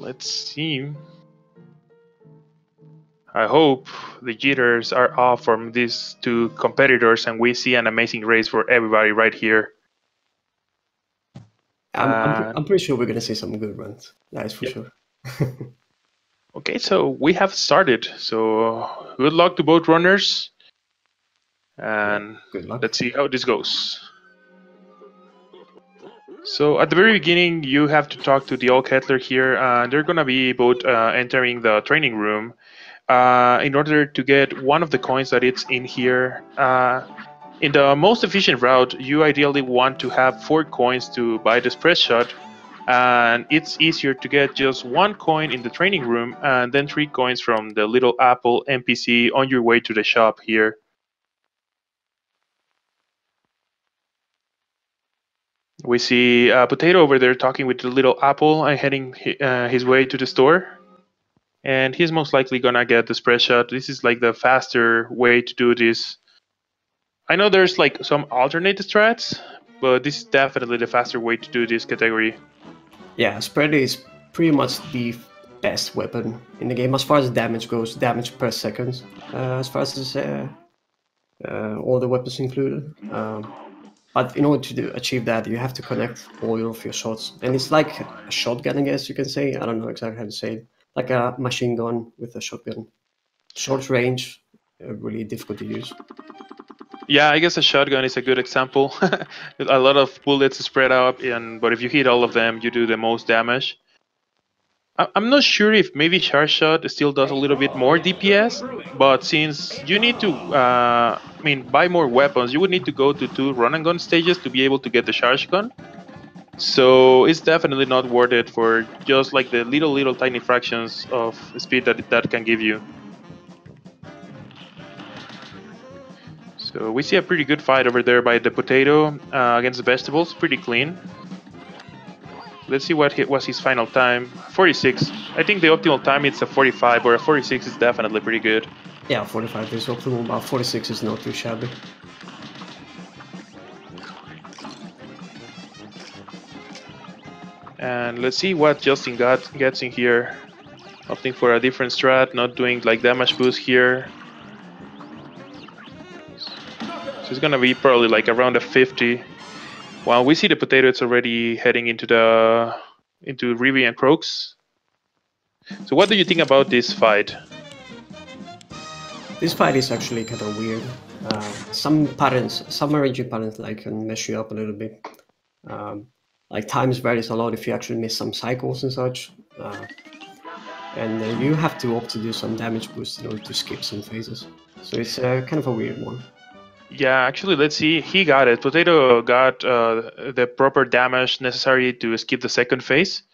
let's see. I hope the jitters are off from these two competitors and we see an amazing race for everybody right here. I'm pretty sure we're going to see some good runs. That is for sure. Okay, so we have started. So good luck to both runners. And good luck. Let's see how this goes. So at the very beginning, you have to talk to the old Kettler here. They're going to be both entering the training room in order to get one of the coins that it's in here. In the most efficient route, you ideally want to have 4 coins to buy the spread shot. And it's easier to get just 1 coin in the training room and then 3 coins from the little Apple NPC on your way to the shop here. We see Potato over there talking with the little Apple and heading his way to the store. And he's most likely gonna get the spread shot. This is like the faster way to do this. I know there's like some alternate strats, but this is definitely the faster way to do this category. Yeah, spread is pretty much the best weapon in the game as far as damage goes, damage per second. As far as all the weapons included. But in order to achieve that, you have to connect all of your shots. And it's like a shotgun, I guess you can say. I don't know exactly how to say it. Like a machine gun with a shotgun. Short range, really difficult to use. Yeah, I guess a shotgun is a good example. A lot of bullets spread out, but if you hit all of them, you do the most damage. I'm not sure if maybe charge shot still does a little bit more DPS, but since you need to, buy more weapons, you would need to go to 2 run and gun stages to be able to get the charge gun. So it's definitely not worth it for just like the little tiny fractions of speed that can give you. So we see a pretty good fight over there by the Potato against the Vegetables, pretty clean. Let's see what was his final time. 46. I think the optimal time is a 45, or a 46 is definitely pretty good. Yeah, 45 is optimal, but 46 is not too shabby. And let's see what Justin gets in here. Opting for a different strat, not doing like damage boost here. So it's gonna be probably like around a 50. While we see the Potato, it's already heading into Rivi and Croaks. So what do you think about this fight? This fight is actually kind of weird. Some arranging patterns like can mess you up a little bit. Like times varies a lot if you actually miss some cycles and such. And you have to opt to do some damage boost in order to skip some phases. So it's kind of a weird one. Yeah, actually, let's see. He got it. Potato got the proper damage necessary to skip the second phase.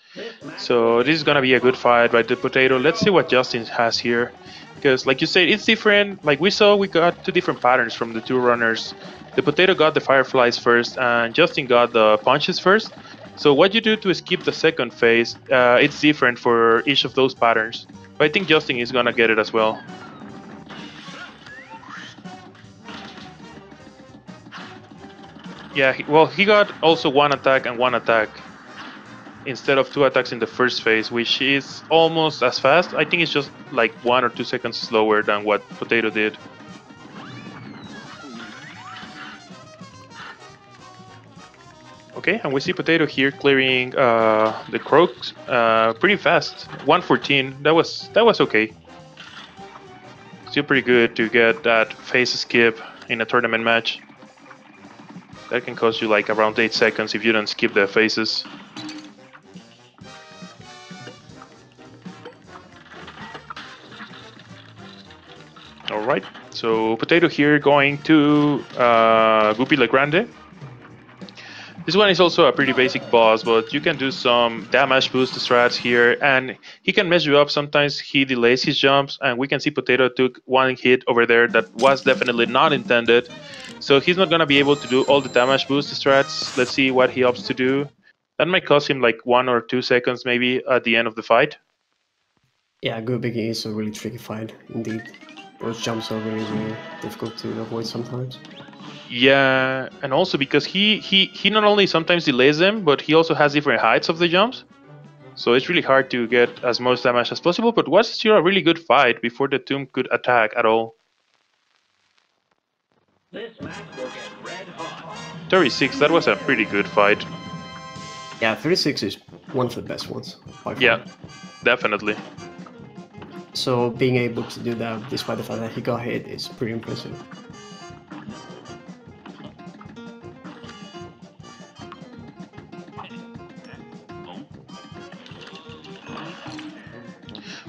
So this is gonna be a good fight by the Potato. Let's see what Justin has here. Because like you said, it's different. Like we saw, we got 2 different patterns from the 2 runners. The Potato got the Fireflies first, and Justin got the Punches first. So what you do to skip the second phase, it's different for each of those patterns. But I think Justin is gonna get it as well. Yeah, he got also 1 attack and 1 attack instead of 2 attacks in the first phase, which is almost as fast. I think it's just like 1 or 2 seconds slower than what Potato did. Okay, and we see Potato here clearing the Croaks pretty fast. 114. That was okay. Still pretty good to get that phase skip in a tournament match. That can cost you like around 8 seconds if you don't skip the phases. Alright, so Potato here going to Guppy Le Grande. This one is also a pretty basic boss, but you can do some damage boost strats here, and he can mess you up. Sometimes he delays his jumps, and we can see Potato took 1 hit over there that was definitely not intended. So he's not gonna be able to do all the damage boost strats. Let's see what he opts to do. That might cost him like 1 or 2 seconds maybe at the end of the fight. Yeah, Guppy is a really tricky fight indeed. Those jumps are really difficult to avoid sometimes. Yeah, and also because he not only sometimes delays them, but he also has different heights of the jumps. So it's really hard to get as much damage as possible, but was still a really good fight before the tomb could attack at all. This match will get red hot. 36, that was a pretty good fight. Yeah, 36 is one of the best ones by far. Yeah, definitely. So being able to do that despite the fact that he got hit is pretty impressive.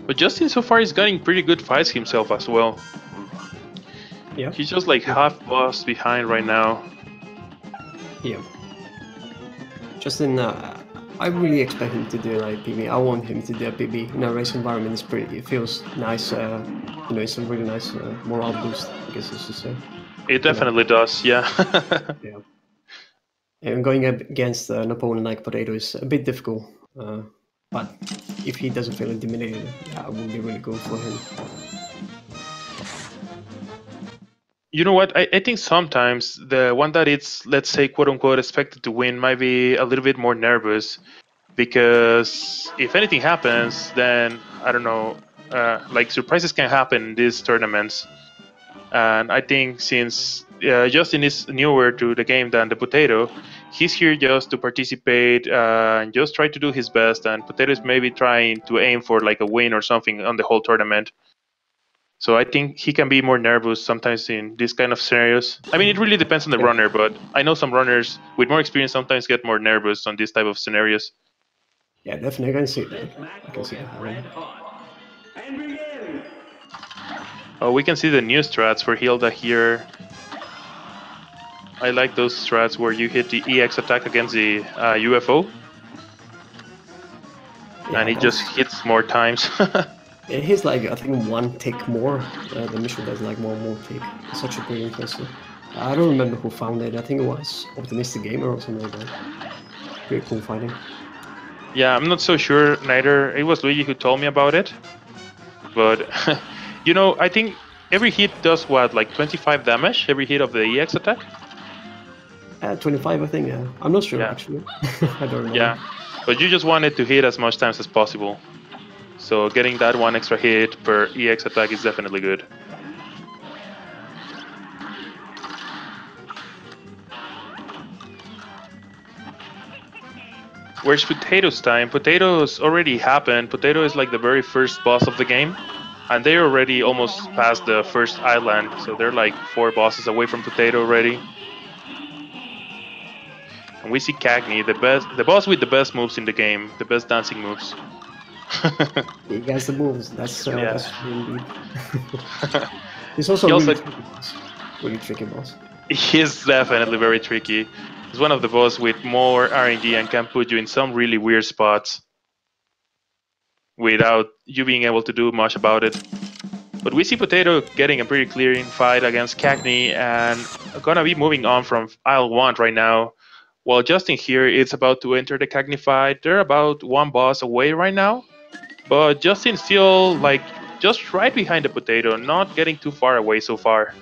But Justin so far is getting pretty good fights himself as well. Yeah. He's just like half boss behind right now. Yeah. Justin, I really expect him to do like PB. I want him to do a PB in a race environment. It's pretty. It feels nice. You know, it's a really nice morale boost, I guess I should say. It definitely does, yeah. Yeah. And going up against an opponent like Potato is a bit difficult. But if he doesn't feel intimidated, yeah, it would be really good for him. You know what? I think sometimes the one that it's, let's say, quote unquote, expected to win might be a little bit more nervous, because if anything happens, then I don't know, like surprises can happen in these tournaments. And I think since Justin is newer to the game than the Potato, he's here just to participate and just try to do his best. And Potato is maybe trying to aim for like a win or something on the whole tournament. So I think he can be more nervous sometimes in these kind of scenarios. I mean, it really depends on the runner, but I know some runners with more experience sometimes get more nervous on these type of scenarios. Yeah, definitely, I can see that. This match I can will see get that. red hot. And begin. Oh, we can see the new strats for Hilda here. I like those strats where you hit the EX attack against the UFO. Yeah, and it just hits more times. it hits like, I think, one tick more. The mission does like one more tick. It's actually pretty impressive. I don't remember who found it. I think it was Optimistic Gamer or something like that. Pretty cool fighting. Yeah, I'm not so sure neither. It was Luigi who told me about it. But, you know, I think every hit does what, like 25 damage? Every hit of the EX attack? 25, I think. I'm not sure, Yeah. actually. I don't remember. Yeah, but you just want it to hit as much times as possible. So getting that one extra hit per EX attack is definitely good. Where's Potato's time? Potato's already happened. Potato is like the very first boss of the game. And they're already almost past the first island. So they're like 4 bosses away from Potato already. And we see Cagney, the boss with the best moves in the game. The best dancing moves. He gets the moves. That's Yeah. indeed. He's also He a also- really tricky boss. Really tricky boss. He's definitely very tricky. He's one of the boss with more RNG and can put you in some really weird spots without you being able to do much about it. But we see Potato getting a pretty clear fight against Cagney and gonna be moving on from Isle 1 right now. While Justin here is about to enter the Cagney fight. They're about 1 boss away right now. But Justin's still like just right behind the Potato, not getting too far away so far.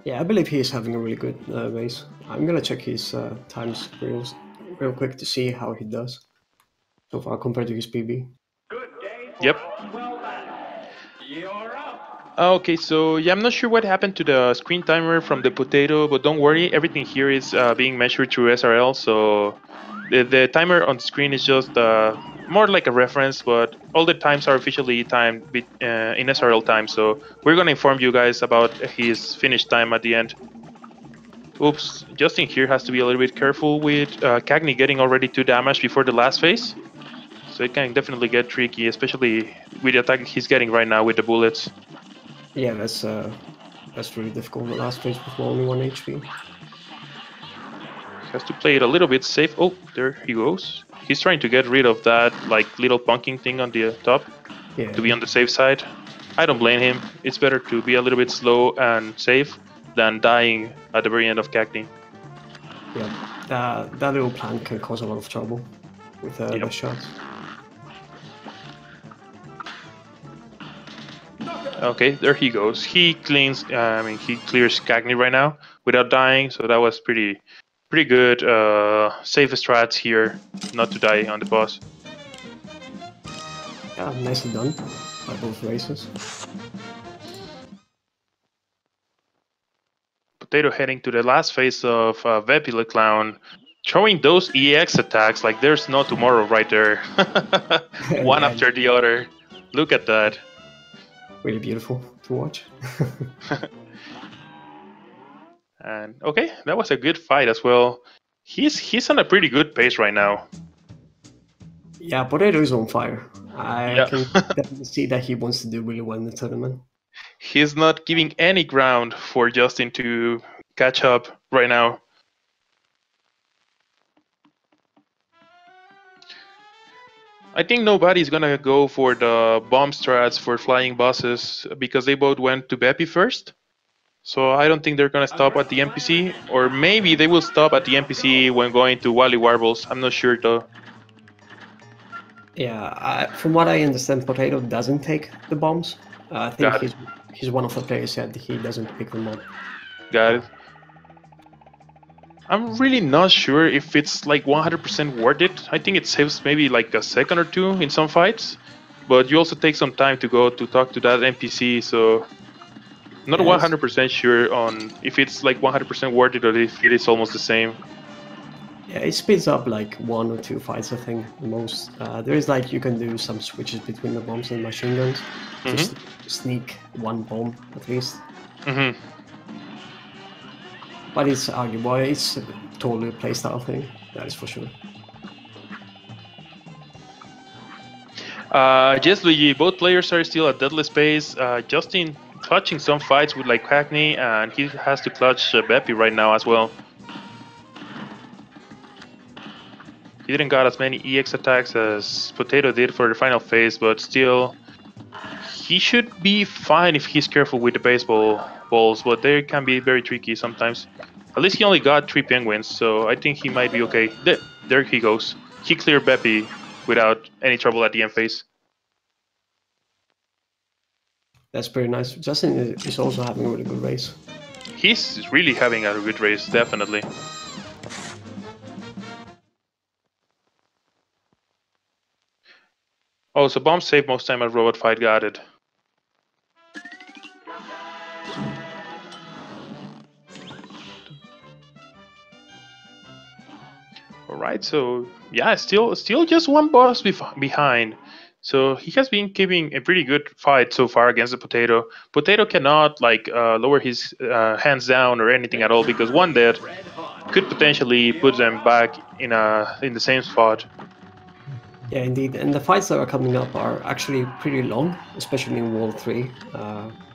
Yeah, I believe he is having a really good race. I'm gonna check his times real quick to see how he does so far compared to his PB. Good day for Yep. round 12 match. You're up. Okay, so yeah, I'm not sure what happened to the screen timer from the Potato, but don't worry, everything here is being measured through SRL, so the timer on the screen is just more like a reference, but all the times are officially timed in SRL time, so we're gonna inform you guys about his finish time at the end. Oops, Justin here has to be a little bit careful with Cagney getting already 2 damage before the last phase, so it can definitely get tricky, especially with the attack he's getting right now with the bullets. Yeah, that's really difficult. The last phase with only 1 HP. Has to play it a little bit safe. Oh, there he goes. He's trying to get rid of that like little punking thing on the top Yeah. to be on the safe side. I don't blame him. It's better to be a little bit slow and safe than dying at the very end of Cagney. Yeah, that little plant can cause a lot of trouble with the Yep. shots. Okay, there he goes. He clears Cagney right now without dying, so that was pretty pretty good safe strats here, not to die on the boss. Yeah, nicely done by both races. Potato heading to the last phase of Vepila Clown, throwing those EX attacks like there's no tomorrow right there. One Yeah, after the other. Look at that. really beautiful to watch. And okay, that was a good fight as well. He's on a pretty good pace right now. Yeah, Potato is on fire. I Yeah. can definitely see that he wants to do really well in the tournament. He's not giving any ground for Justin to catch up right now. I think nobody's gonna go for the bomb strats for flying bosses because they both went to Beppy first. So I don't think they're gonna stop at the NPC, or maybe they will stop at the NPC when going to Wally Warbles. I'm not sure though. Yeah, from what I understand, Potato doesn't take the bombs. I think Got it. he's one of the players that he doesn't pick them up. Got it. I'm really not sure if it's like 100% worth it. I think it saves maybe like a second or two in some fights, but you also take some time to go to talk to that NPC, so not Yeah, 100% sure on if it's like 100% worth it or if it is almost the same. yeah, it speeds up like 1 or 2 fights, I think, the most. There is like you can do some switches between the bombs and machine guns, just to sneak one bomb at least. Mm-hmm. But it's arguable. It's totally a playstyle thing. That is for sure. Yes, Luigi, both players are still at deadly space. Justin clutching some fights with like Hackney, and he has to clutch Beppy right now as well. He didn't got as many EX attacks as Potato did for the final phase, but still, he should be fine if he's careful with the baseball balls, but they can be very tricky sometimes. At least he only got 3 penguins, so I think he might be okay. There he goes. He cleared Beppy without any trouble at the end phase. That's pretty nice. Justin is also having a really good race. He's really having a good race, definitely. Oh, so bomb save most time at robot fight, got it. Alright, so yeah, still just one boss behind. So he has been keeping a pretty good fight so far against the Potato. Potato cannot like lower his hands down or anything at all because one death could potentially put them back in the same spot. Yeah, indeed. And the fights that are coming up are actually pretty long, especially in World 3.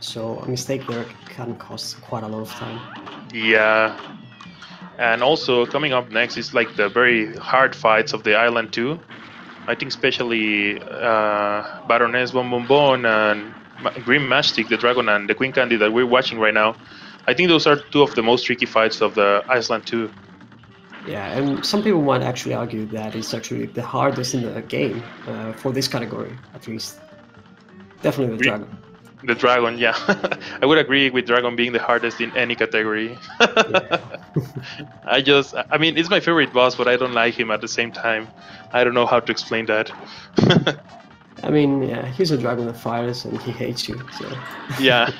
So a mistake there can cost quite a lot of time. Yeah. And also coming up next is like the very hard fights of the island too. I think especially Baroness Bonbonbon and Grim Mastic, the dragon, and the Queen Candy that we're watching right now. I think those are two of the most tricky fights of the Island too. Yeah, and some people might actually argue that it's actually the hardest in the game, for this category, at least. Definitely the dragon. The dragon, yeah. I would agree with dragon being the hardest in any category. I mean, it's my favorite boss, but I don't like him at the same time. I don't know how to explain that. I mean, yeah, he's a dragon of fires and he hates you, so... Yeah.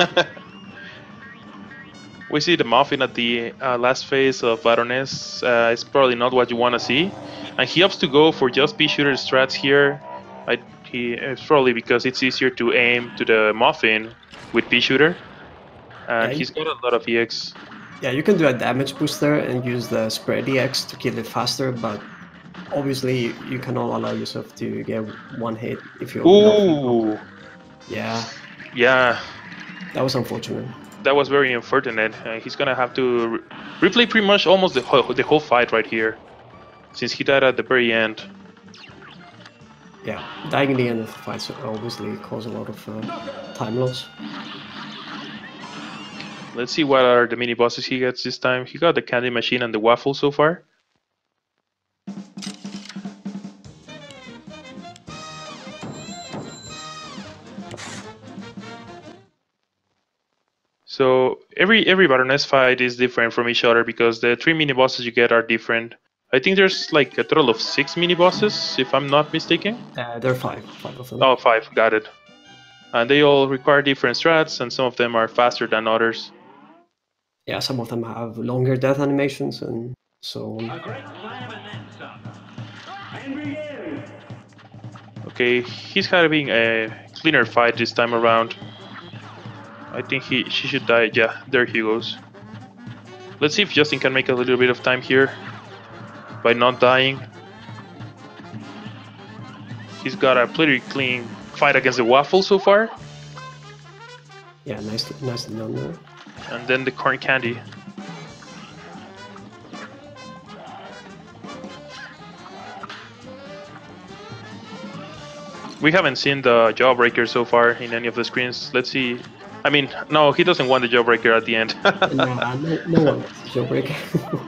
We see the muffin at the last phase of Baroness. It's probably not what you want to see. And he opts to go for just P-shooter strats here. It's probably because it's easier to aim to the muffin with P-shooter. And Yeah, he's got a lot of EX. Yeah, you can do a damage booster and use the spread EX to kill it faster, but obviously you cannot allow yourself to get one hit if you're Ooh! Yeah. Yeah. That was unfortunate. That was very unfortunate. He's gonna have to replay pretty much almost the whole fight right here, since he died at the very end. Yeah, dying in the end of the fights obviously cause a lot of time loss. Let's see what are the mini bosses he gets this time. He got the candy machine and the waffle so far. So every Baroness fight is different from each other because the 3 mini bosses you get are different. I think there's like a total of 6 mini bosses, if I'm not mistaken. There are five of them. Oh, 5, got it. And they all require different strats, and some of them are faster than others. Yeah, some of them have longer death animations and so on. A great slam and then some. And begin. Okay, he's having a cleaner fight this time around. I think she should die. Yeah, there he goes. Let's see if Justin can make a little bit of time here by not dying. He's got a pretty clean fight against the waffle so far. Yeah, nicely done there. And then the corn candy. We haven't seen the Jawbreaker so far in any of the screens. Let's see. I mean, no, he doesn't want the Jawbreaker at the end. No one wants to jailbreak.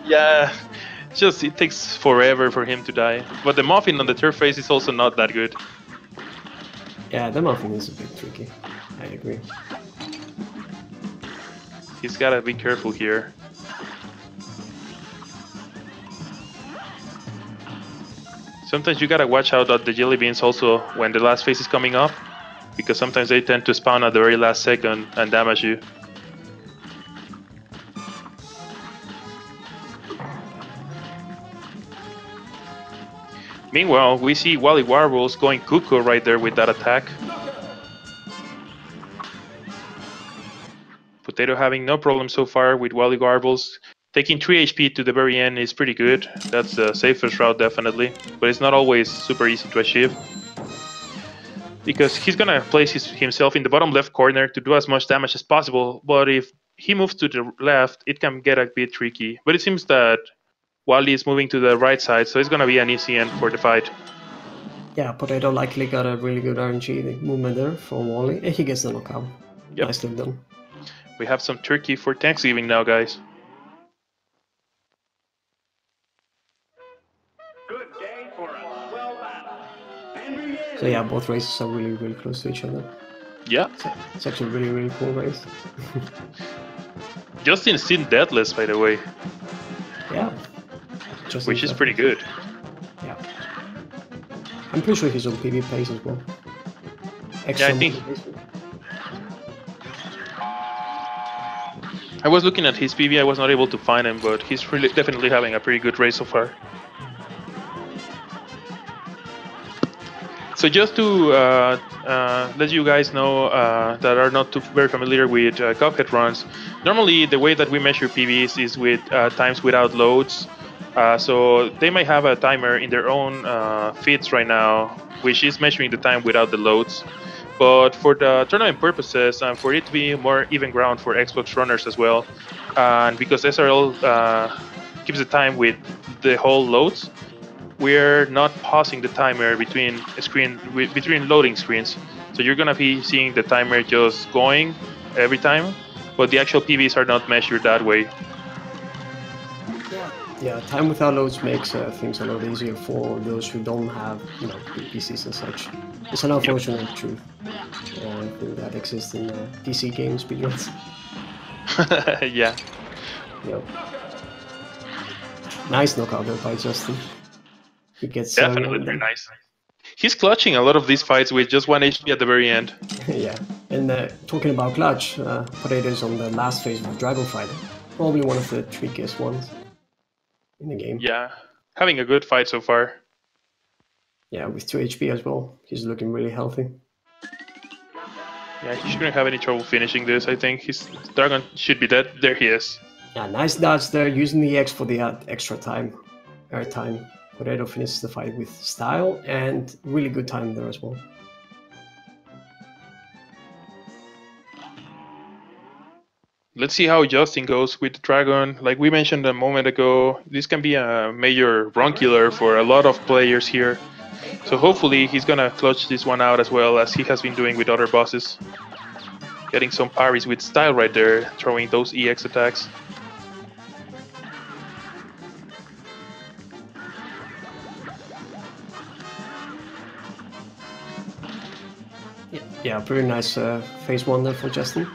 Yeah, just it takes forever for him to die. But the muffin on the third phase is also not that good. Yeah, the muffin is a bit tricky. I agree. He's gotta be careful here. Sometimes you gotta watch out at the jelly beans also when the last phase is coming up, because sometimes they tend to spawn at the very last second and damage you. Meanwhile, we see Wally Warbles going cuckoo right there with that attack. Potato having no problem so far with Wally Warbles. Taking 3 HP to the very end is pretty good. That's the safest route definitely, but it's not always super easy to achieve. Because he's gonna place himself in the bottom left corner to do as much damage as possible, but if he moves to the left, it can get a bit tricky. But it seems that Wally is moving to the right side, so it's gonna be an easy end for the fight. Yeah, Potato likely got a really good RNG movement there from Wally, and he gets the knockout. Yep. Nicely done. We have some turkey for Thanksgiving now, guys. Good day for a swell battle. And begin. So yeah, both races are really close to each other. Yeah. It's actually a really cool race. Justin's still deathless, by the way, Yeah. which is pretty good. Yeah. I'm pretty sure he's on PB pace as well. Yeah, I think I was looking at his PB, I was not able to find him, but he's really definitely having a pretty good race so far. So just to let you guys know that are not too very familiar with Cuphead runs, normally the way that we measure PBs is with times without loads. So they may have a timer in their own feeds right now, which is measuring the time without the loads. But for the tournament purposes, and for it to be more even ground for Xbox runners as well, and because SRL keeps the time with the whole loads, we're not pausing the timer between loading screens. So you're gonna be seeing the timer just going every time, but the actual PBs are not measured that way. Yeah, time without loads makes things a lot easier for those who don't have, big PCs and such. It's an unfortunate truth thing that exists in PC games speedruns. Yeah. Yep. Nice knockout there by Justin. He gets Definitely very nice. He's clutching a lot of these fights with just 1 HP at the very end. Yeah, and talking about clutch, Potato's on the last phase of the Dragon Fight. Probably one of the trickiest ones in the game. Yeah, having a good fight so far. Yeah, with 2 HP as well. He's looking really healthy. Yeah, he shouldn't have any trouble finishing this, I think. His Dragon should be dead. There he is. Yeah, nice dodge there, using the X for the extra time. Airtime. Potato finishes the fight with style and really good time there as well. Let's see how Justin goes with the Dragon. Like we mentioned a moment ago, this can be a major run killer for a lot of players here. So hopefully he's gonna clutch this one out as well as he has been doing with other bosses. Getting some parries with style right there, throwing those EX attacks. Yeah, pretty nice phase 1 there for Justin.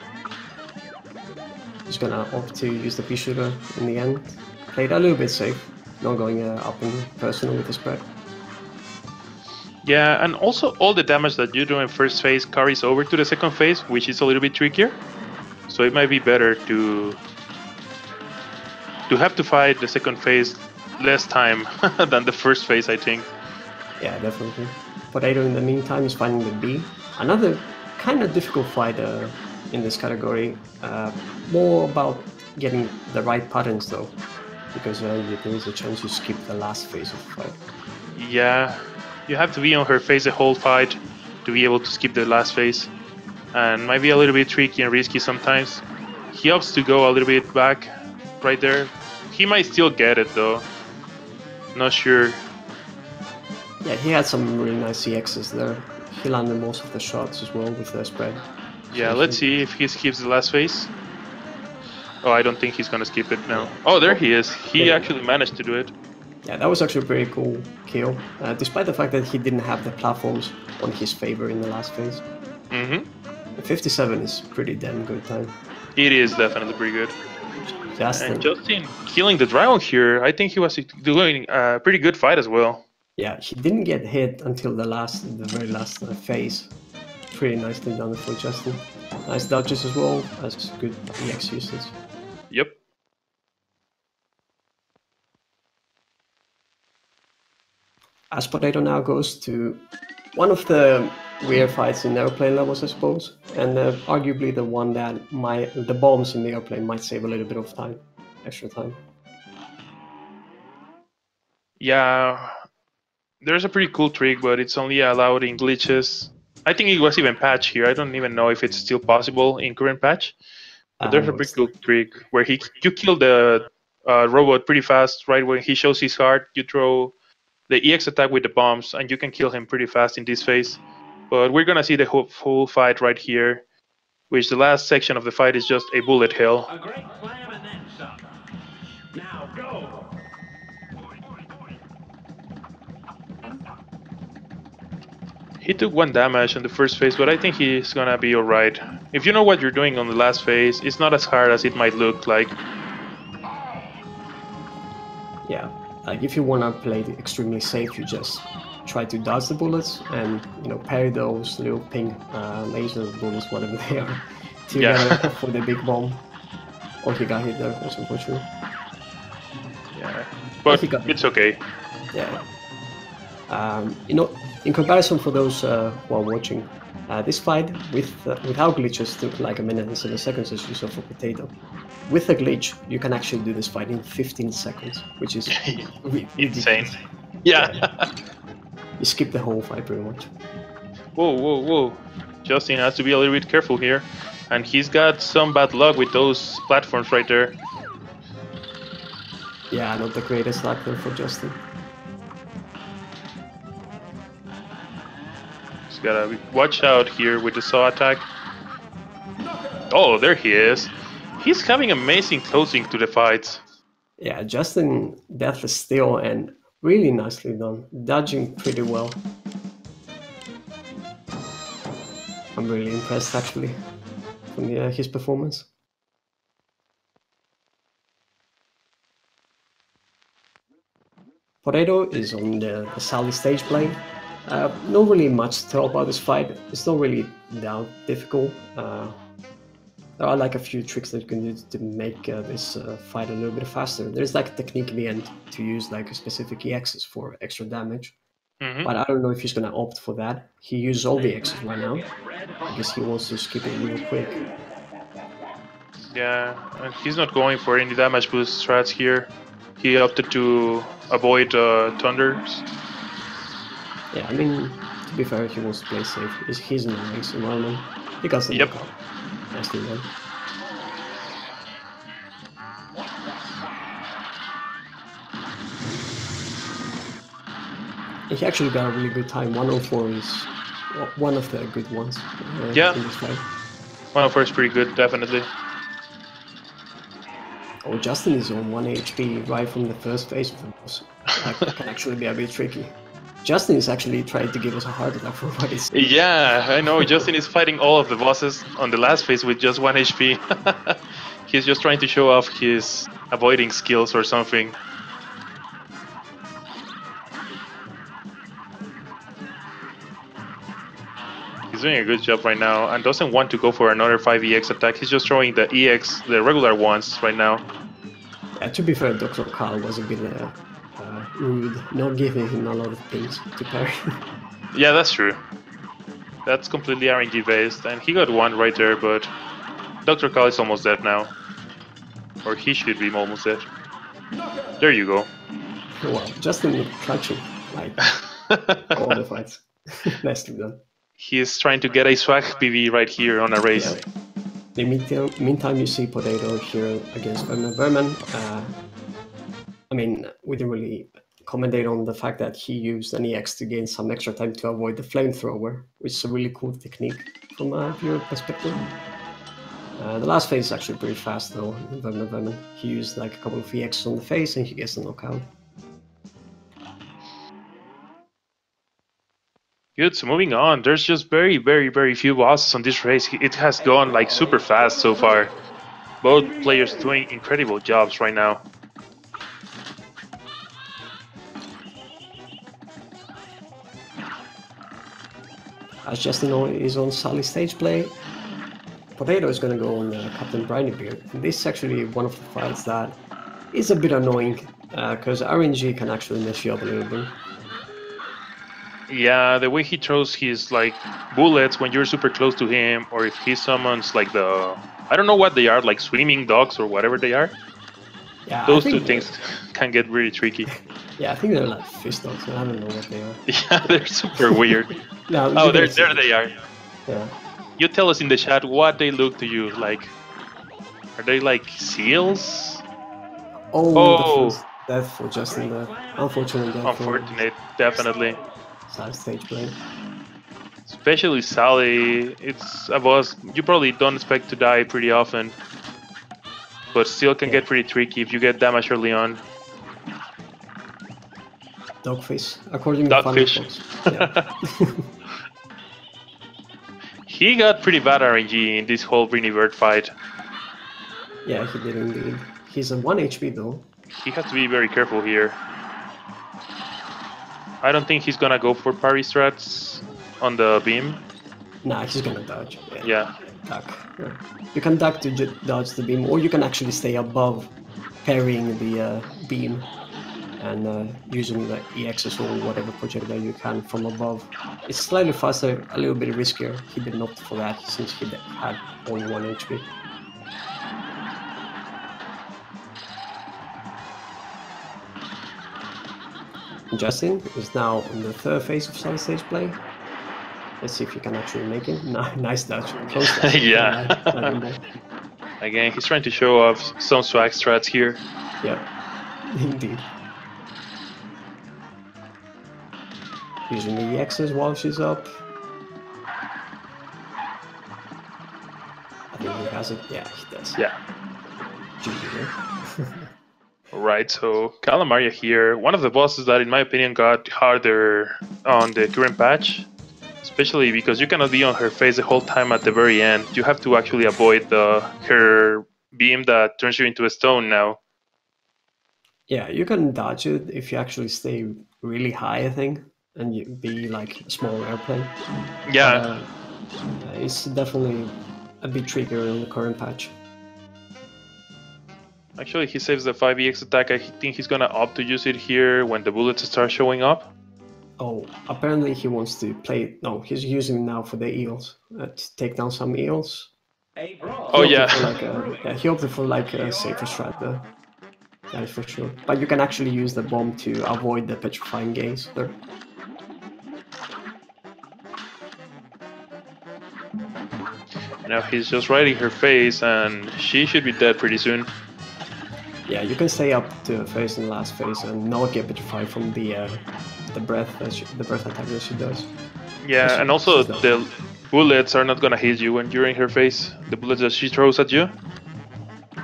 He's just gonna opt to use the pea shooter in the end. Played a little bit safe, not going up in personal with the spread. Yeah, and also all the damage that you do in first phase carries over to the second phase, which is a little bit trickier. So it might be better to have to fight the second phase less time than the first phase, I think. Yeah, definitely. Potato in the meantime is fighting the B. Another kind of difficult fight in this category. More about getting the right patterns though, because there is a chance you skip the last phase of the fight. Yeah, you have to be on her phase the whole fight to be able to skip the last phase. And might be a little bit tricky and risky sometimes. He opts to go a little bit back right there. He might still get it though. Not sure. Yeah, he had some really nice EXs there. He landed most of the shots as well with the spread. Yeah, So let's see if he skips the last phase. Oh, I don't think he's gonna skip it now. Oh, there he is. He actually managed to do it. Yeah, that was actually a pretty cool kill, despite the fact that he didn't have the platforms on his favor in the last phase. Mm-hmm. 57 is pretty damn good time. It is definitely pretty good. Justin. And Justin killing the dragon here, I think he was doing a pretty good fight as well. Yeah, he didn't get hit until the very last phase. Pretty nicely done for Justin. Nice dodges as well, as good EX usage. Yep. As Potato now goes to one of the weird fights in airplane levels, I suppose, and arguably the one that the bombs in the airplane might save a little bit of time, extra time. Yeah, there's a pretty cool trick, but it's only allowed in glitches. I think it was even patched here. I don't even know if it's still possible in current patch. But there's a pretty cool trick where you kill the robot pretty fast. Right when he shows his heart, you throw the EX attack with the bombs, and you can kill him pretty fast in this phase. But we're gonna see the full fight right here, which the last section of the fight is just a bullet hell. A great slam and then some. Now go. He took 1 damage on the first phase, but I think he's gonna be alright. If you know what you're doing on the last phase, it's not as hard as it might look like. Yeah, like if you want to play it extremely safe, you just try to dodge the bullets and parry those little ping laser bullets, whatever they are, together for the big bomb. Oh, he got hit there, that's unfortunate. Yeah, but it's okay. Yeah. In comparison for those who are watching, this fight without glitches took like 1 minute and 7 seconds as you saw for Potato. With a glitch, you can actually do this fight in 15 seconds, which is insane. Yeah. You skip the whole fight pretty much. Whoa. Justin has to be a little bit careful here. And he's got some bad luck with those platforms right there. Yeah, not the greatest luck there for Justin. He's gotta watch out here with the saw attack. Oh, there he is. He's having amazing closing to the fights. Yeah, Justin deathless still and really nicely done. Dodging pretty well. I'm really impressed actually from his performance. Potato is on the Sally stage playing. Not really much to tell about this fight. It's not really that difficult. There are like a few tricks that you can do to make this fight a little bit faster. There's like a technique in the end to use like a specific EXs for extra damage. But I don't know if he's gonna opt for that. He uses all the X's right now. I guess he wants to skip it real quick. Yeah, and he's not going for any damage boost strats here. He opted to avoid thunders. Yeah, I mean, to be fair, he wants to play safe. He's in a race environment. He got some knockout. Nicely done. He actually got a really good time. 104 is one of the good ones. Yeah, in this fight. 104 is pretty good, definitely. Oh, Justin is on 1 HP right from the first phase of the boss. That can actually be a bit tricky. Justin is actually trying to give us a heart attack for what he's... Yeah, I know. Justin is fighting all of the bosses on the last phase with just 1 HP. He's just trying to show off his avoiding skills or something. He's doing a good job right now and doesn't want to go for another 5EX attack. He's just throwing the EX, the regular ones right now. Yeah, to be fair, Dr. Carl was a bit rude, not giving him a lot of things to parry. Yeah, that's true. That's completely RNG based, and he got one right there, but Dr. Carl is almost dead now. Or he should be almost dead. There you go. Well, Justin clutching, like, all the fights. Nicely done. He's trying to get a swag PV right here on a race. Yeah. In the meantime, you see Potato here against Vermin. I mean, we didn't really commentate on the fact that he used an EX to gain some extra time to avoid the flamethrower, which is a really cool technique from a viewer perspective. The last phase is actually pretty fast though, in Vermin. He used like a couple of EXs on the face and he gets the knockout. Good, so moving on, there's just very few bosses on this race. It has gone like super fast so far. Both players doing incredible jobs right now. As Justin is on Sally's stage play, Potato is going to go on Captain Brineybeard. And this is actually one of the fights that is a bit annoying, because RNG can actually mess you up a little bit. Yeah, the way he throws his like bullets when you're super close to him, or if he summons like the, I don't know what they are, like swimming dogs or whatever they are. Yeah, those two things can get really tricky. Yeah, I think they're like fish dogs, and I don't know what they are. Yeah, they're super weird. No, oh, there they are. Yeah. You tell us in the chat what they look to you like. Are they like seals? Oh, the first death for Justin there. Unfortunate death. Unfortunate, definitely. Sally stage play. Especially Sally, it's a boss you probably don't expect to die pretty often, but still can get pretty tricky if you get damage early on. Dogfish, according to Dogfish. Yeah. He got pretty bad RNG in this whole Briney Bird fight. Yeah, he did indeed. He's at 1 HP though. He has to be very careful here. I don't think he's gonna go for parry strats on the beam. Nah, he's gonna dodge. Yeah. Duck. Yeah. You can duck to dodge the beam, or you can actually stay above, parrying the beam, and using the EXs or whatever projectile you can from above. It's slightly faster, a little bit riskier. He didn't opt for that since he had only 1 HP. Justin is now in the 3rd phase of solid stage play. Let's see if he can actually make it. Nice dodge. Close dodge. Yeah. Again, he's trying to show off some swag strats here. Yeah, indeed. Using the EXs while she's up. I think he has it. Yeah, he does. Yeah. GG. Alright, so Calamaria here, one of the bosses that in my opinion got harder on the current patch. Especially because you cannot be on her face the whole time at the very end. You have to actually avoid her beam that turns you into a stone now. Yeah, you can dodge it if you actually stay really high, I think, and you be like a small airplane. Yeah. It's definitely a bit trickier in the current patch. Actually, he saves the 5EX attack. I think he's gonna opt to use it here when the bullets start showing up. Oh, apparently he wants to play. No, he's using it now for the eels to take down some eels. Oh yeah. He opted for like a safer strat there. That is for sure. But you can actually use the bomb to avoid the petrifying gaze there. Now he's just riding her face, and she should be dead pretty soon. Yeah, you can stay up to her face in the last phase and not get petrified from the breath attack that she does. Yeah, and also the bullets are not gonna hit you when you're in her face. The bullets that she throws at you.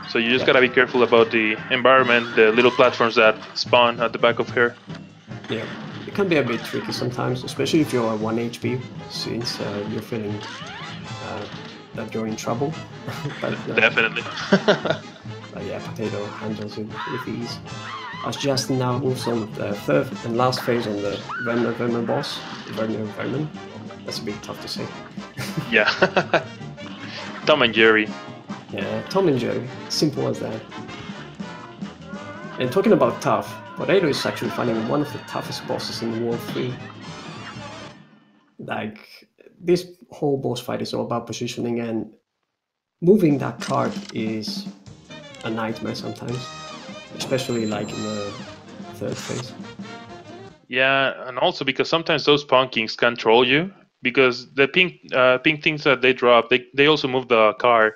So you just gotta be careful about the environment, the little platforms that spawn at the back of her. Yeah, it can be a bit tricky sometimes, especially if you're at 1 HP, since you're feeling that you're in trouble. Definitely. But yeah, Potato handles it with ease. As Justin now moves on the third and last phase on the Vermin boss. Vermin. That's a bit tough to say. Yeah. Tom and Jerry. Yeah, Tom and Jerry. Simple as that. And talking about tough, Potato is actually finding one of the toughest bosses in World 3. Like, this whole boss fight is all about positioning, and moving that card is a nightmare sometimes. Especially like in the third phase. Yeah, and also because sometimes those punkings control you, because the pink things that they drop, they also move the car.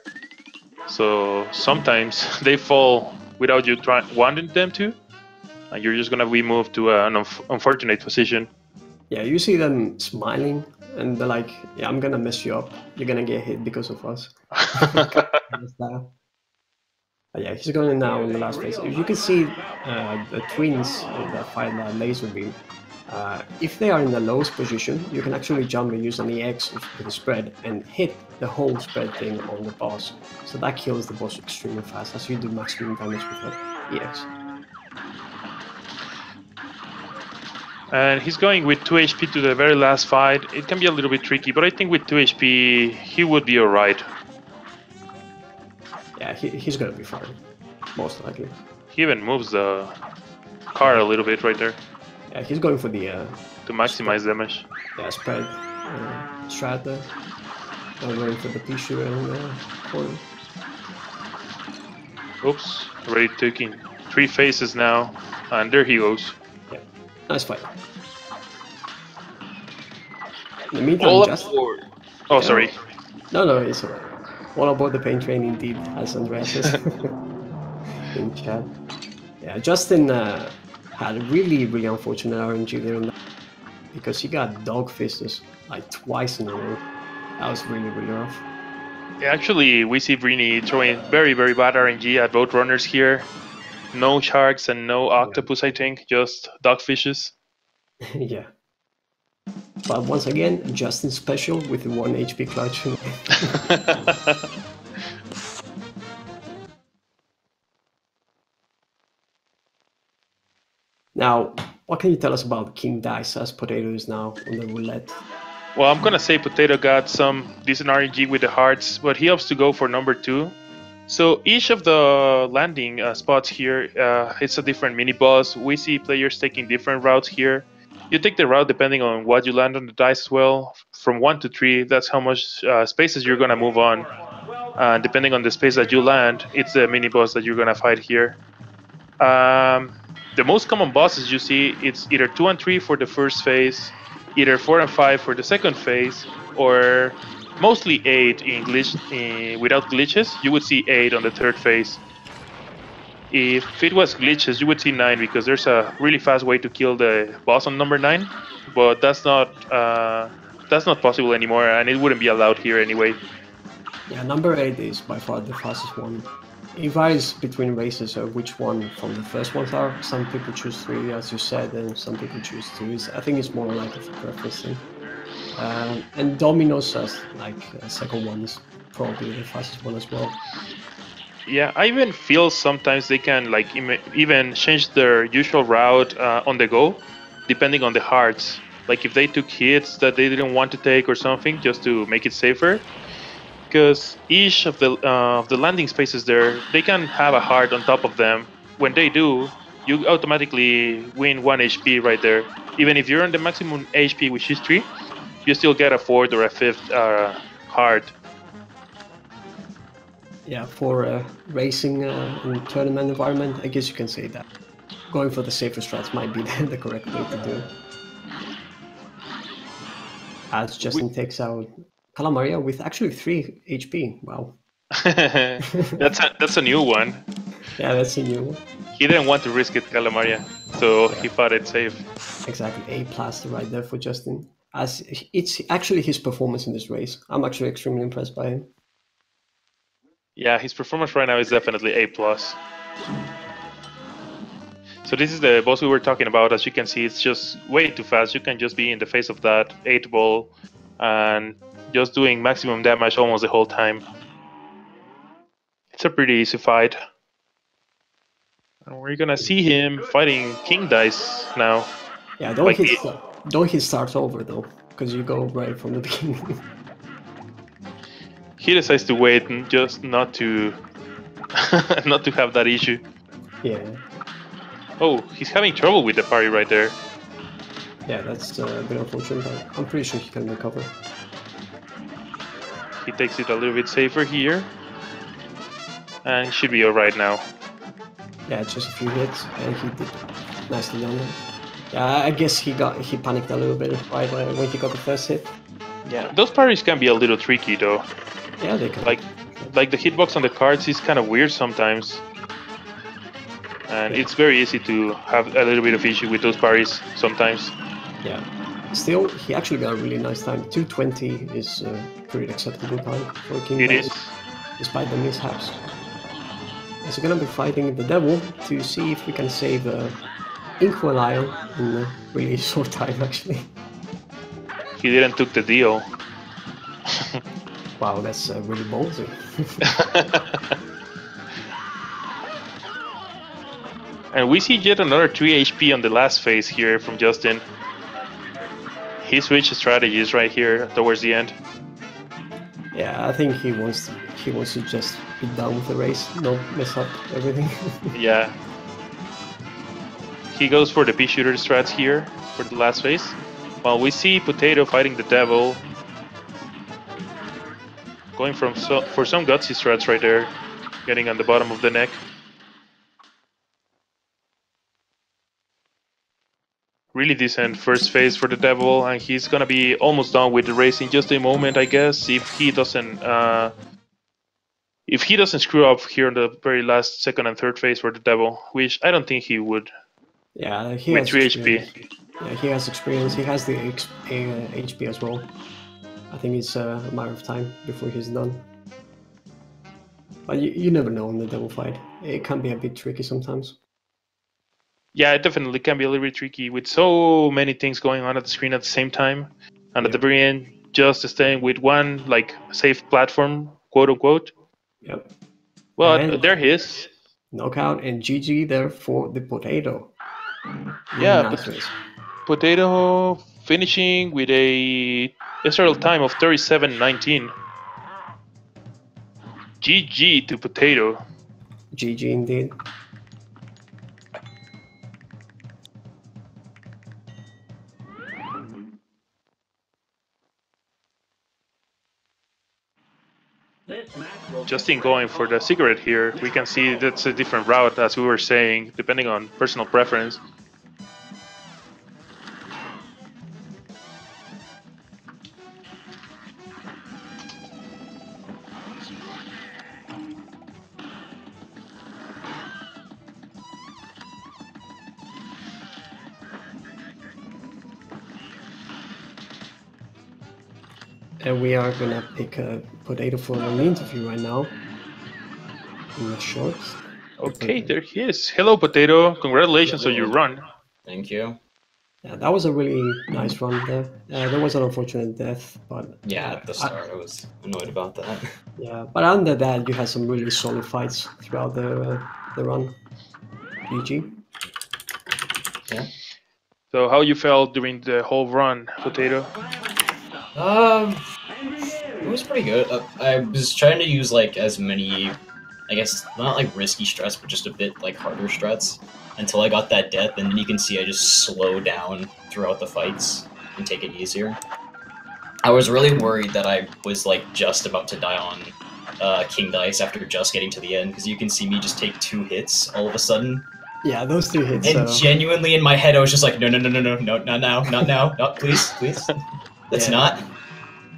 So sometimes they fall without you wanting them to, and you're just gonna be moved to an unfortunate position. Yeah, you see them smiling, and they're like, "Yeah, I'm gonna mess you up. You're gonna get hit because of us." Yeah, he's going now in the last phase. If you can see the twins that fire that laser beam, if they are in the lowest position, you can actually jump and use an EX with the spread and hit the whole spread thing on the boss. So that kills the boss extremely fast, as you do maximum damage with that EX. And he's going with 2 HP to the very last fight. It can be a little bit tricky, but I think with 2 HP, he would be alright. Yeah, he's gonna be fine, most likely. He even moves the car a little bit right there. Yeah, he's going for the to maximize damage. Yeah, spread strat there. I'm going for the Pichu and corner. Oops, already taking 3 phases now, and there he goes. Yeah, nice fight. In the meantime, All just... aboard. Oh, sorry. No, it's alright. All aboard the pain train indeed, as Andreas says in chat. Yeah, Justin had a really unfortunate RNG there, because he got dog fisted like twice in a row. That was really rough. Yeah, actually, we see Brini throwing very bad RNG at both runners here. No sharks and no octopus, I think, just dogfishes. Yeah. But once again, Justin special with the 1 HP clutch. Now, what can you tell us about King Dice as Potato is now on the roulette? Well, I'm gonna say Potato got some decent RNG with the hearts, but he opts to go for number 2. So each of the landing spots here, it's a different mini boss. We see players taking different routes here. You take the route depending on what you land on the dice as well. From 1 to 3, that's how much spaces you're gonna move on. And depending on the space that you land, it's the mini boss that you're gonna fight here. The most common bosses you see, it's either 2 and 3 for the first phase, either 4 and 5 for the second phase, or mostly 8 without glitches. You would see 8 on the third phase. If it was glitches, you would see 9, because there's a really fast way to kill the boss on number 9, but that's not possible anymore, and it wouldn't be allowed here anyway. Yeah, number 8 is by far the fastest one. It varies between races of which one from the first ones are. Some people choose 3, as you said, and some people choose 2. I think it's more like a preference thing. And Domino's as like second one is probably the fastest one as well. Yeah, I even feel sometimes they can like even change their usual route on the go, depending on the hearts. Like if they took hits that they didn't want to take or something, just to make it safer. Because each of the landing spaces there, they can have a heart on top of them. When they do, you automatically win 1 HP right there. Even if you're on the maximum HP, which is 3, you still get a 4th or a 5th heart. Yeah, for a racing and tournament environment, I guess you can say that. Going for the safer strats might be the correct way to do it. As Justin takes out Calamaria with actually 3 HP. Wow. That's a new one. Yeah, that's a new one. He didn't want to risk it, Calamaria, so he thought it safe. Exactly, A+ right there for Justin. As it's actually his performance in this race. I'm actually extremely impressed by him. Yeah, his performance right now is definitely A+. So this is the boss we were talking about. As you can see, it's just way too fast. You can just be in the face of that 8 ball and just doing maximum damage almost the whole time. It's a pretty easy fight. And we're gonna see him fighting King Dice now. Yeah, Like don't hit start over though, because you go right from the beginning. he decides to wait and just not to not to have that issue. Yeah. Oh, he's having trouble with the parry right there. Yeah, that's a bit unfortunate, but I'm pretty sure he can recover. He takes it a little bit safer here. And he should be alright now. Yeah, just a few hits, and he did nicely done there. Yeah, I guess he panicked a little bit right when he got the first hit. Yeah, those parries can be a little tricky though. Yeah, they can. Like the hitbox on the cards is kind of weird sometimes. And it's very easy to have a little bit of issue with those parries sometimes. Yeah. Still, he actually got a really nice time. 220 is a pretty acceptable time for a King. It is. Despite the mishaps. So we're gonna be fighting the devil to see if we can save Inkwell in a really short time, actually. He didn't took the deal. Wow, that's really ballsy. And we see yet another 3 HP on the last phase here from Justin. He switched strategies right here towards the end. Yeah, I think he wants to just be done with the race, not mess up everything. Yeah. He goes for the pea shooter strats here for the last phase. While we see Potato fighting the devil. Going for some gutsy strats right there. Getting on the bottom of the neck. Really decent first phase for the devil, and he's gonna be almost done with the race in just a moment, I guess, if he doesn't screw up here in the very last second and third phase for the devil, which I don't think he would. Yeah, he with has 3 experience. HP. Yeah, he has experience. He has the HP as well. I think it's a matter of time before he's done. But you never know in the devil fight. It can be a bit tricky sometimes. Yeah, it definitely can be a little bit tricky with so many things going on at the screen at the same time. And at the very end, just staying with one, like, safe platform, quote unquote. Yep. Well, And there he is. knockout and GG there for the Potato. Yeah, nice race. Potato finishing with a SRL time of 37:19. GG to Potato. GG indeed. This match will Justin going for the cigarette here. We can see that's a different route, as we were saying, depending on personal preference. And we are gonna pick a Potato for an interview right now. In the short. Okay, there he is. Hello, Potato. Congratulations on your run. Thank you. Yeah, that was a really nice run there. There was an unfortunate death, but Yeah, at the start I was annoyed about that. yeah, but under that you had some really solid fights throughout the run. GG. Yeah. So, how you felt during the whole run, Potato? It was pretty good. I was trying to use like as many, I guess not like risky strats, but just a bit like harder strats until I got that death, and then you can see I just slow down throughout the fights and take it easier. I was really worried that I was like just about to die on King Dice after just getting to the end, because you can see me just take 2 hits all of a sudden. Yeah, those 2 hits. And genuinely in my head I was just like, no, not now, not now, not please. Let's not.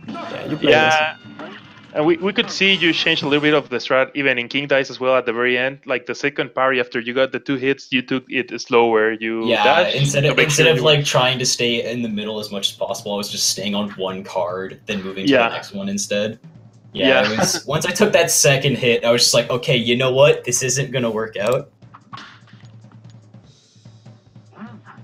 Yeah, you play Yeah, and we could see you change a little bit of the strat even in King Dice as well at the very end. Like the second parry after you got the 2 hits, you took it slower. You dashed instead to make of sure you- like trying to stay in the middle as much as possible, I was just staying on one card, then moving to the next one instead. Yeah, Yeah. It was, once I took that second hit, I was just like, okay, you know what? This isn't gonna work out.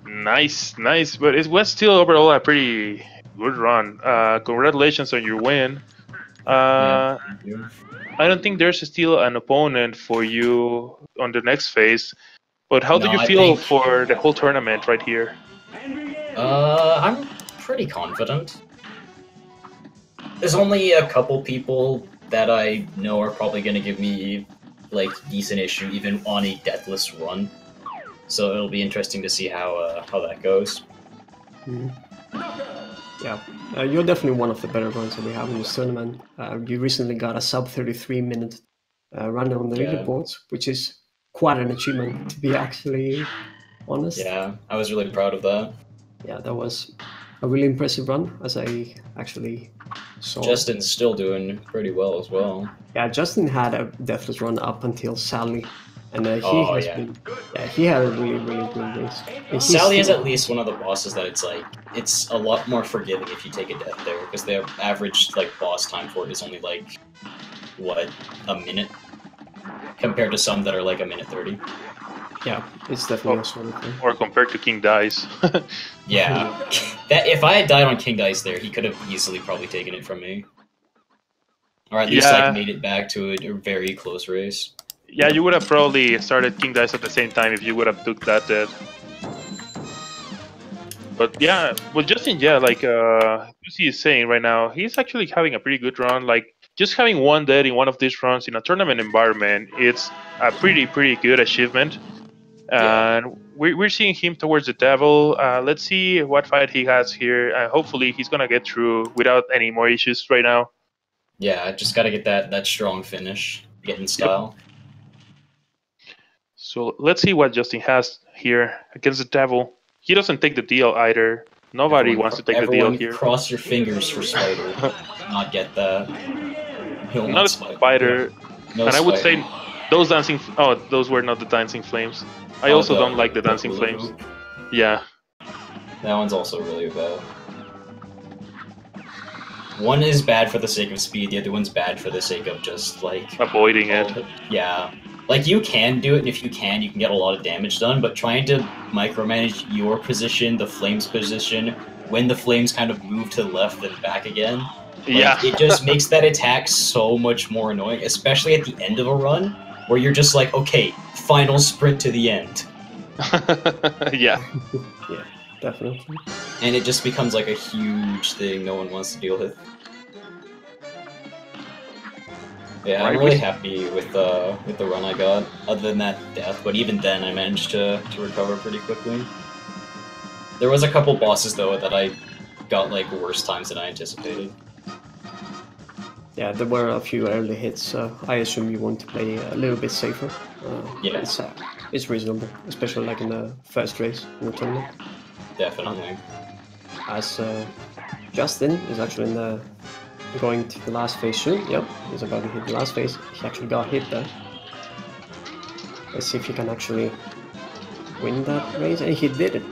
Nice, but it was still overall a pretty good run. Congratulations on your win. Yeah, thank you. I don't think there's still an opponent for you on the next phase. But how do No, you I feel think- for the whole tournament right here? I'm pretty confident. There's only a couple people that I know are probably going to give me like decent issue even on a deathless run. So it'll be interesting to see how that goes. Yeah, you're definitely one of the better runs that we have in this tournament. You recently got a sub 33-minute run on the Yeah. leaderboards, which is quite an achievement, to be actually honest. Yeah, I was really proud of that. Yeah, that was a really impressive run, as I actually saw. Justin's still doing pretty well as well. Yeah, Justin had a deathless run up until Sally, and he Oh, has yeah. been. Yeah, he had a really good race. And he's Sally is still- at least one of the bosses that it's a lot more forgiving if you take a death there, because the average like boss time for it is only like what, a minute, compared to some that are like a minute 30. Yeah, it's definitely a sort of thing. Or compared to King Dice? Yeah, that if I had died on King Dice there, he could have easily probably taken it from me, or at least Yeah. like made it back to a very close race. Yeah, you would have probably started King Dice at the same time if you would have took that dead. But yeah, well, Justin, yeah, like Lucy is saying right now, he's actually having a pretty good run. Like, just having one dead in one of these runs in a tournament environment, it's a pretty good achievement. Yeah. And we're seeing him towards the devil. Let's see what fight he has here. Hopefully, he's gonna get through without any more issues right now. Yeah, just gotta get that strong finish, get in style. So let's see what Justin has here against the devil. He doesn't take the deal either. Nobody Everyone- wants to take the deal everyone here. Cross your fingers for Spider. Not get that. He'll Not a spider. No And I would Spider. say those dancing. Oh, those were not the dancing flames. I Oh, also the- don't like the the dancing hula flames. hoop. Yeah. That one's also really bad. One is bad for the sake of speed, the other one's bad for the sake of just like Avoiding it. Yeah. Like you can do it, and if you can get a lot of damage done, but trying to micromanage your position, the flames position, when the flames kind of move to the left and back again, like, Yeah. it just makes that attack so much more annoying, especially at the end of a run, where you're just like, okay, final sprint to the end. Yeah. Yeah, definitely. And it just becomes like a huge thing no one wants to deal with. Yeah, I'm Right, really we- happy with the run I got, other than that death, but even then I managed to recover pretty quickly. There was a couple bosses though that I got like worse times than I anticipated. Yeah, there were a few early hits, so I assume you want to play a little bit safer. Yeah. It's reasonable, especially like in the first race in the tournament. Definitely. As Justin is actually going to the last phase soon. Yep, he's about to hit the last phase. He actually got hit there. Let's see if he can actually win that race, and he did it.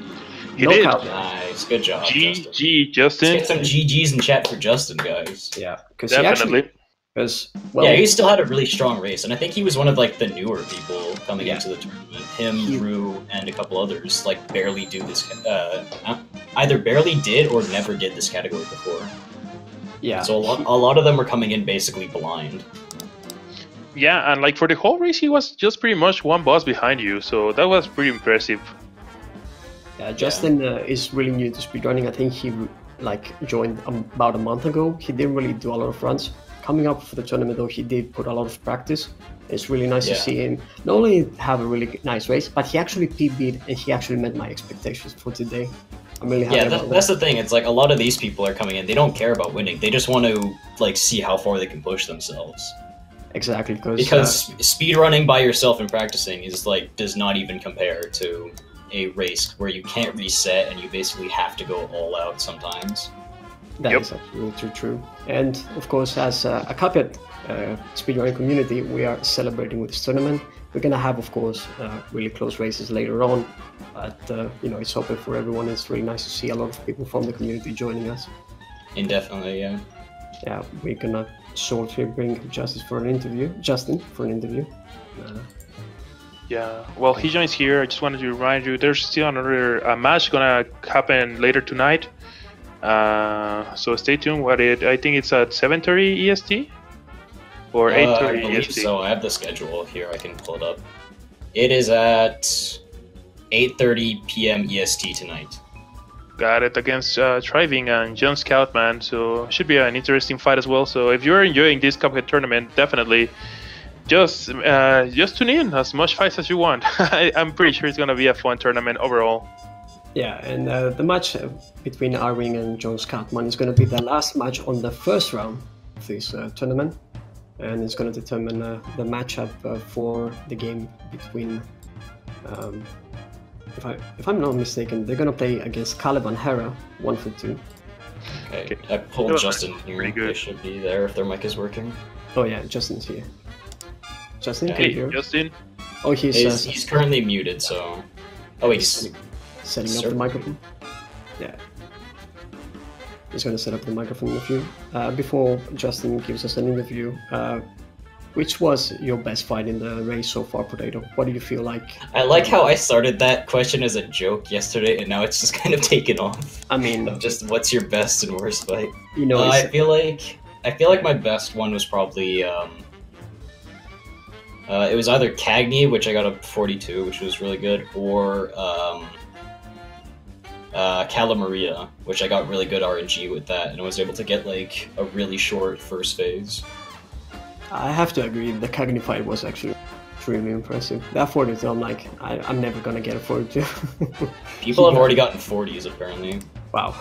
He did. Knockout. Nice, good job, Justin. GG, Let's Justin. get some GGs in chat for Justin, guys. Yeah, because he actually, Definitely. because well, Yeah, he still had a really strong race, and I think he was one of like the newer people coming Yeah. into the tournament. Him, He- Drew, and a couple others like barely do this. Either barely did or never did this category before. yeah, So a lot of them were coming in basically blind. Yeah, and like for the whole race, he was just pretty much one boss behind you, so that was pretty impressive. yeah. Justin is really new to speedrunning. I think he like joined about a month ago. He didn't really do a lot of runs. Coming up for the tournament though, he did put a lot of practice. It's really nice to Yeah. see him not only have a really nice race, but he actually PB'd and he actually met my expectations for today. I'm really happy Yeah, about that's the thing. It's like a lot of these people are coming in. They don't care about winning. They just want to like see how far they can push themselves. Exactly, Because speedrunning by yourself and practicing is like does not even compare to a race where you can't reset and you basically have to go all out sometimes. that Yep. is absolutely true. And of course, as a Cuphead speedrunning community, we are celebrating with this tournament. We're gonna have, of course, really close races later on, but you know, it's open for everyone. It's really nice to see a lot of people from the community joining us. Indefinitely, yeah. Yeah, we're gonna shortly bring Justin for an interview. Yeah, well, he joins here. I just wanted to remind you, there's still another match gonna happen later tonight. So stay tuned. I think it's at 7:30 EST or 8:30 I believe EST. so. I have the schedule here. I can pull it up. It is at 8:30 p.m. EST tonight. Got it, against Thriving and John Scoutman. So should be an interesting fight as well. So if you're enjoying this Cuphead tournament, definitely just tune in as much fights as you want. I'm pretty sure it's gonna be a fun tournament overall. Yeah, and the match between Arwing and John Scoutman is going to be the last match on the first round of this tournament, and it's going to determine the matchup for the game between. If I'm not mistaken, they're going to play against Caleb and Hera, 1-2. Okay, I pulled Justin here. They should be there if their mic is working. Oh yeah, Justin's here. Justin, Yeah. can you Hey, hear? Justin. Oh, He's currently muted, so. Oh, wait, he's setting up the microphone. Yeah. He's going to set up the microphone in a few. Before Justin gives us an interview, which was your best fight in the race so far, Potato? What do you feel like? I like how I started that question as a joke yesterday, and now it's just kind of taken off. I mean, Of just what's your best and worst fight? you know, I feel like my best one was probably it was either Cagney, which I got a 42, which was really good, or Calamaria, which I got really good RNG with that, and I was able to get like a really short first phase. I have to agree, the Cagney fight was actually extremely impressive. That 42, I'm like, I'm never gonna get a 42. People have already gotten 40s apparently. Wow,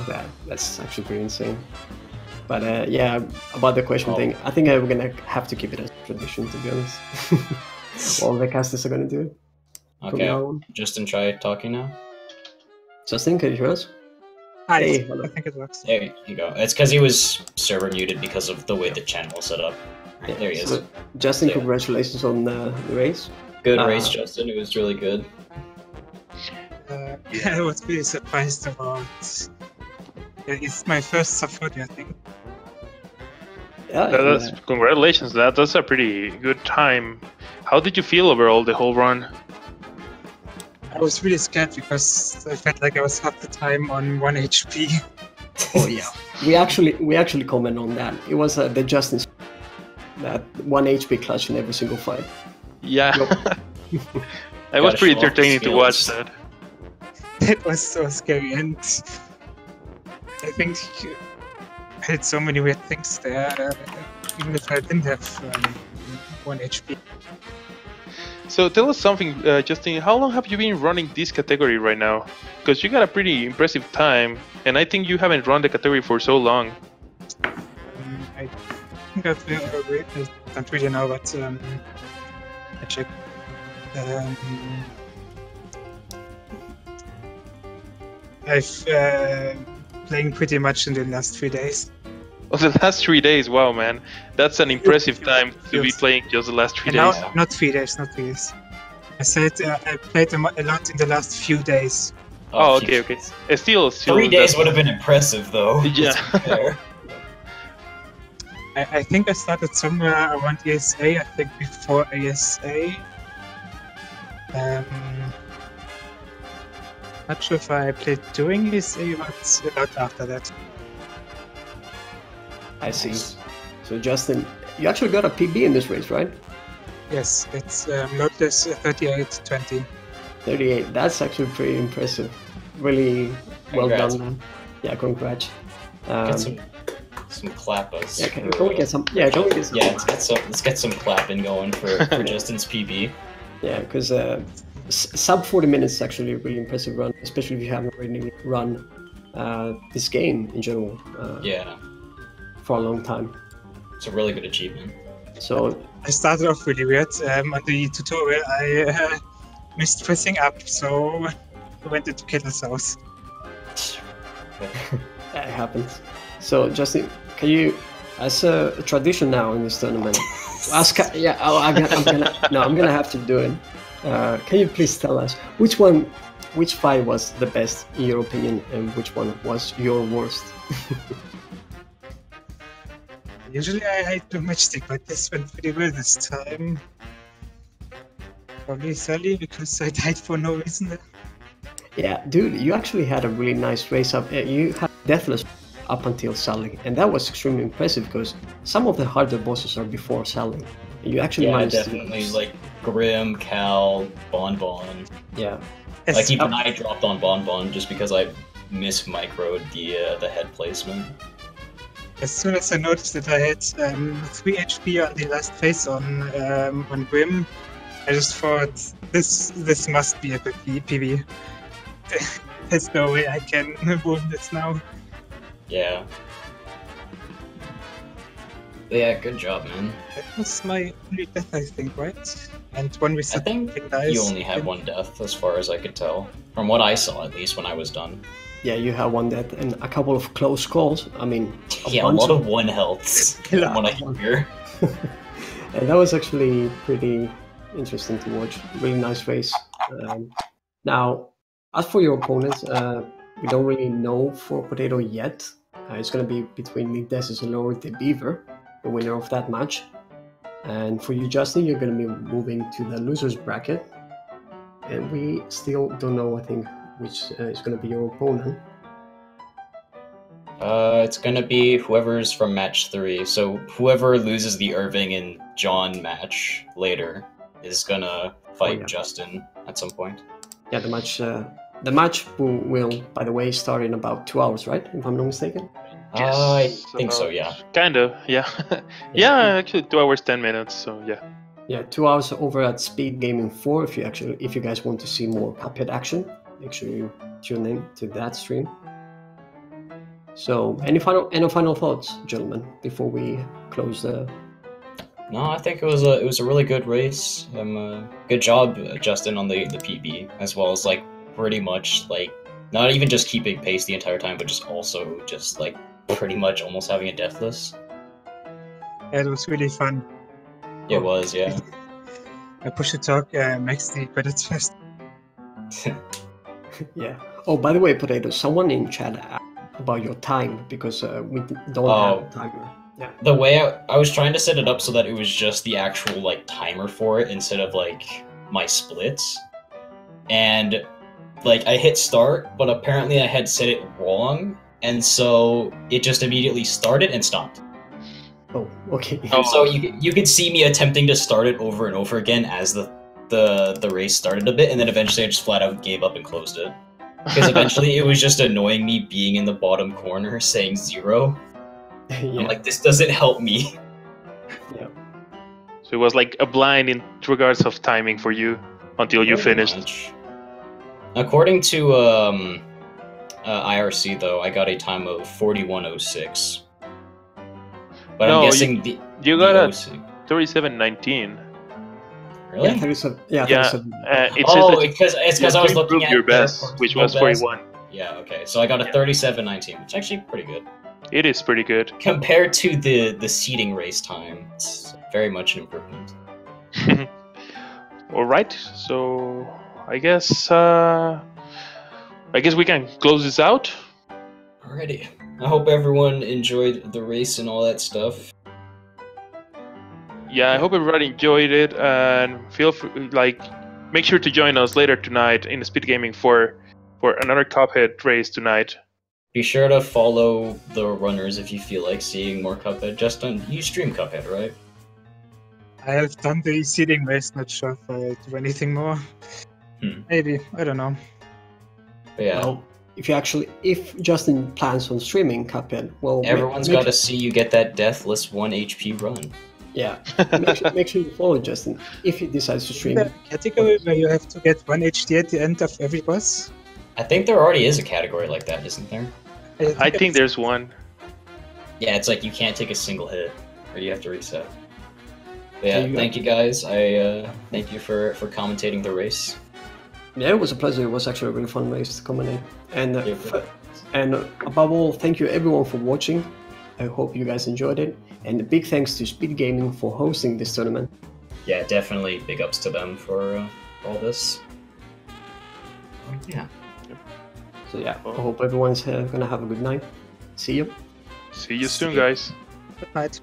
that's actually pretty insane. But yeah, about the question thing, I think we're gonna have to keep it as a tradition, to be honest. All the casters are gonna do it. Okay, Justin, try talking now. Justin, can you hear us? Hi, Hey, hello. I think it works. There you go. It's because he was server muted because of the way the channel was set up. Yeah, There he is. so, Justin, Yeah. congratulations on the race. Good race, Justin. It was really good. I was really surprised about. It's my first sub 40, I think. Yeah, Congratulations, that's a pretty good time. How did you feel overall the whole run? I was really scared because I felt like I was half the time on 1 HP. Oh yeah, we actually comment on that. It was the Justin that 1 HP clutch in every single fight. Yeah, it was pretty entertaining to watch skills. that. It was so scary, and I think I had so many weird things there, even if I didn't have 1 HP. So tell us something, Justin. How long have you been running this category right now? Because you got a pretty impressive time, and I think you haven't run the category for so long. I think I've been overweight. I don't really know, but I check. I've playing pretty much in the last 3 days. Oh, the last 3 days, wow, man, that's an impressive time to be playing just the last 3 And days. now, not 3 days, not 3 days. I said I played a lot in the last few days. Oh, okay. Still 3 days would have been impressive, though. Yeah. Let's be fair. I think I started somewhere around ESA. I think before ESA. Not sure if I played during ESA, but about after that. I see. So Justin, you actually got a PB in this race, right? Yes, it's Lotus 38-20. 38. That's actually pretty impressive. Really well Congrats. done, man. Yeah, congrats. Get some clappers. Yeah, can we get some? Yeah, can we get some? Yeah, let's get some clapping going for Justin's PB. Yeah, because sub 40 minutes is actually a really impressive run, especially if you haven't really run this game in general Yeah, for a long time. it's a really good achievement. So I started off really weird. On the tutorial, I missed pressing up, so I went into Killer's house. that happens. So Justin, can you, as a tradition now in this tournament, ask? Yeah, I'm gonna have to do it. Can you please tell us which fight was the best in your opinion, and which one was your worst? Usually I do matchstick, but this went pretty well this time. Probably Sully, because I died for no reason. Yeah, dude, you actually had a really nice race up. You had Deathless up until Sally, and that was extremely impressive because some of the harder bosses are before Sally. You actually Yeah, managed definitely. to... Like Grim, Cal, Bon. Yeah, Like even I dropped on Bon just because I mismicroed the head placement. As soon as I noticed that I had 3 HP on the last phase on Grim, I just thought this must be a good PV. There's no way I can win this now. Yeah. But yeah, good job, man. That was my only death, I think, right? And one I reset. think dies. you only had one death, as far as I could tell. From what I saw, at least, when I was done. yeah, you have one death and a couple of close calls. I mean, Yeah, a lot of one healths, from what I hear. And that was actually pretty interesting to watch. Really nice race. Now, as for your opponents, we don't really know for Potato yet. It's going to be between Middesis and Lord the Beaver, the winner of that match. And for you, Justin, you're going to be moving to the losers bracket. And we still don't know, I think, which is going to be your opponent. It's gonna be whoever's from match 3. So whoever loses the Irving and John match later is gonna fight Justin at some point. Yeah, the match will, by the way, start in about 2 hours, right? If I'm not mistaken. Yes, I think so, yeah. Kind of, yeah. Yeah, actually 2 hours 10 minutes. So yeah. Yeah, 2 hours over at Speed Gaming 4. If you guys want to see more Cuphead action, make sure you tune in to that stream. So, any final thoughts, gentlemen, before we close the? No, I think it was a really good race. Good job, Justin, on the PB, as well as like pretty much like not even just keeping pace the entire time, but just also just like pretty much almost having a deathless. Yeah, it was really fun. It was, yeah. I push the talk, makes the credits first. Yeah. Oh, by the way, Potato, someone in chat asked about your time because we don't have a timer. Yeah. The way I was trying to set it up so that it was just the actual like timer for it instead of like my splits, and like I hit start, but apparently I had set it wrong, and so it just immediately started and stopped. Oh, okay. So you could see me attempting to start it over and over again as the race started a bit, and then eventually I just flat out gave up and closed it. Because eventually it was just annoying me being in the bottom corner saying 0. Yeah. I'm like, this doesn't help me. Yeah. So it was like a blind in regards of timing for you until you finished. Much. According to IRC though, I got a time of 41:06. But No, I'm guessing you got a 06. 37:19. Really? Yeah, 37. Yeah, Yeah. 37. It Oh, says that it's because I was looking at your best, which was 41. Yeah, okay. So I got a 37:19, which is actually pretty good. It is pretty good. Compared to the seeding race time, it's very much an improvement. All right, so I guess we can close this out. Alrighty. I hope everyone enjoyed the race and all that stuff. Yeah, I hope everybody enjoyed it, and feel free, make sure to join us later tonight in Speed Gaming for another Cuphead race tonight. Be sure to follow the runners if you feel like seeing more Cuphead. Justin, you stream Cuphead, right? I have done the seeding race, not sure if I do anything more. Maybe, I don't know. But yeah. Well, if Justin plans on streaming Cuphead, well, Everyone's got to see you get that deathless 1 HP run. Yeah, make sure you follow Justin if he decides to stream. Is there a category where you have to get 1 HD at the end of every boss? I think there already is a category like that, isn't there? I think there's one. Yeah, it's like you can't take a single hit, or you have to reset. But yeah, thank you guys. I thank you for commentating the race. Yeah, it was a pleasure. It was actually a really fun race to commentate. And above all, thank you everyone for watching. I hope you guys enjoyed it. And a big thanks to Speed Gaming for hosting this tournament. Yeah, definitely big ups to them for all this. Yeah. So yeah, I hope everyone's gonna have a good night. See you. See you soon, guys. Good night.